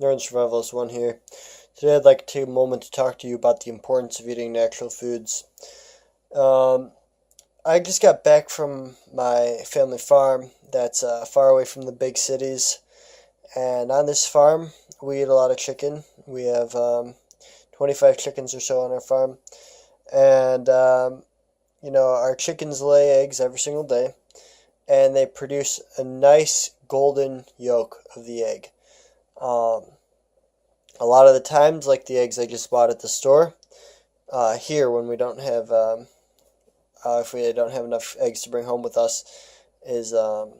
Northern Survivalist 1 here. Today I'd like to take a moment to talk to you about the importance of eating natural foods. I just got back from my family farm that's far away from the big cities. And on this farm, we eat a lot of chicken. We have 25 chickens or so on our farm. And, our chickens lay eggs every single day. And they produce a nice golden yolk of the egg. A lot of the times, like the eggs I just bought at the store, here when we don't have, if we don't have enough eggs to bring home with us, is the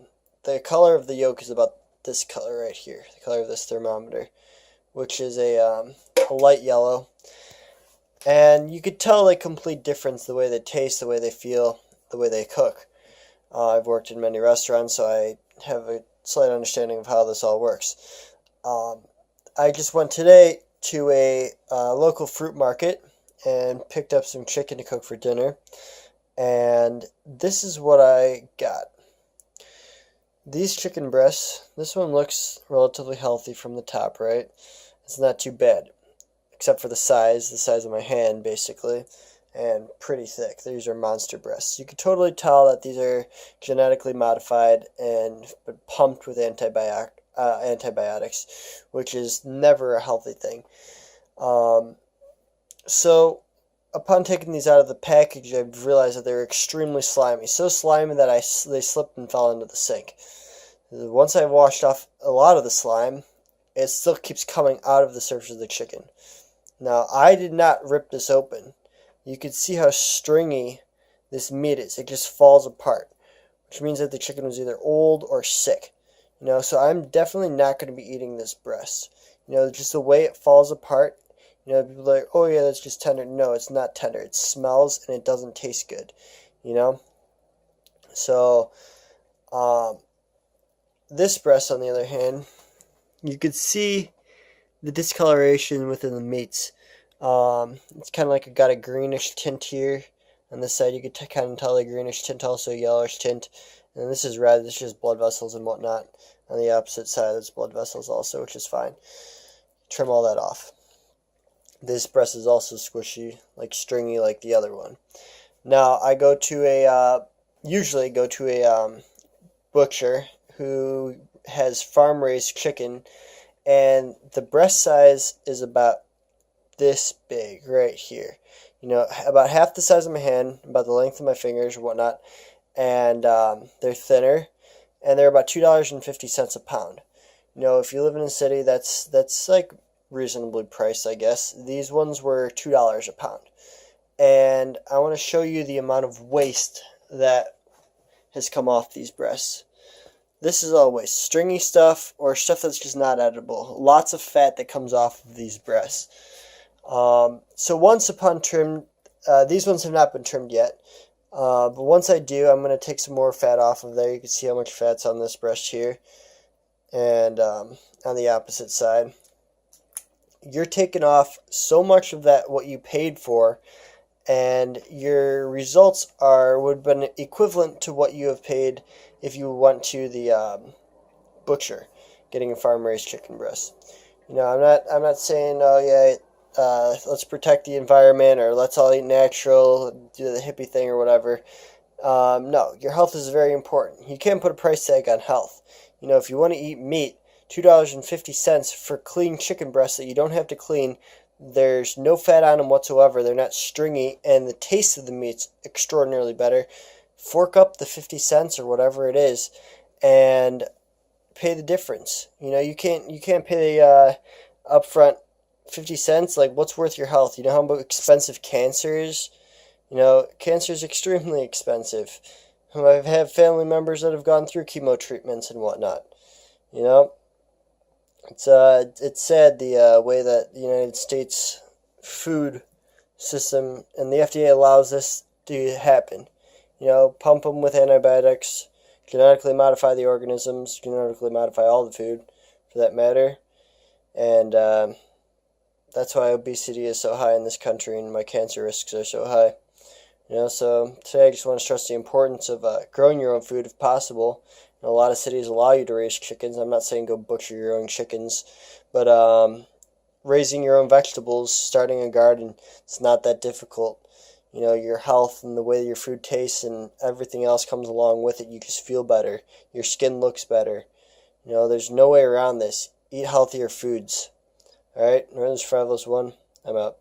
color of the yolk is about this color right here, the color of this thermometer, which is a light yellow. And you could tell a complete difference the way they taste, the way they feel, the way they cook. I've worked in many restaurants, so I have a slight understanding of how this all works. I just went today to a local fruit market and picked up some chicken to cook for dinner. And this is what I got. These chicken breasts, this one looks relatively healthy from the top, right? It's not too bad, except for the size of my hand, basically, and pretty thick. These are monster breasts. You can totally tell that these are genetically modified and pumped with antibiotics, which is never a healthy thing. So upon taking these out of the package, I realized that they were extremely slimy. So slimy that they slipped and fell into the sink. Once I washed off a lot of the slime, it still keeps coming out of the surface of the chicken. Now, I did not rip this open. You can see how stringy this meat is. It just falls apart, which means that the chicken was either old or sick. So I'm definitely not going to be eating this breast. Just the way it falls apart. People are like, oh yeah, that's just tender. No, it's not tender. It smells and it doesn't taste good. So, this breast, on the other hand, you could see the discoloration within the meats. It's kind of like it got a greenish tint here. On this side, you could kind of tell the greenish tint, also yellowish tint. And this is red. This is just blood vessels and whatnot. On the opposite side, there's blood vessels also, which is fine. Trim all that off. This breast is also squishy, like stringy, like the other one. Now, I usually go to a butcher who has farm-raised chicken, and the breast size is about this big right here. About half the size of my hand, about the length of my fingers or whatnot, and they're thinner, and they're about $2.50 a pound. If you live in a city, that's like reasonably priced, I guess. These ones were $2 a pound. And I want to show you the amount of waste that has come off these breasts. This is all waste. Stringy stuff or stuff that's just not edible. Lots of fat that comes off of these breasts. So once upon trim, these ones have not been trimmed yet. But once I do, I'm going to take some more fat off of there. You can see how much fat's on this breast here. And on the opposite side. You're taking off so much of that what you paid for, and your results would have been equivalent to what you have paid if you went to the butcher getting a farm-raised chicken breast. I'm not saying, oh yeah, let's protect the environment or let's all eat natural, do the hippie thing or whatever. No, your health is very important. You can't put a price tag on health. If you want to eat meat, $2.50 for clean chicken breasts that you don't have to clean. There's no fat on them whatsoever. They're not stringy, and the taste of the meat's extraordinarily better. Fork up the 50 cents or whatever it is, and pay the difference. You can't pay the upfront 50 cents. Like, what's worth your health? You know how expensive cancer is? Cancer is extremely expensive. I've had family members that have gone through chemo treatments and whatnot. It's sad the way that the United States food system and the FDA allows this to happen. Pump them with antibiotics, genetically modify the organisms, genetically modify all the food, for that matter. And that's why obesity is so high in this country and my cancer risks are so high. So today I just want to stress the importance of growing your own food if possible, A lot of cities allow you to raise chickens. I'm not saying go butcher your own chickens, but raising your own vegetables, starting a garden, it's not that difficult. You know, your health and the way your food tastes and everything else comes along with it. You just feel better. Your skin looks better. You know, there's no way around this. Eat healthier foods. Alright, Northern's Fabulous 1. I'm out.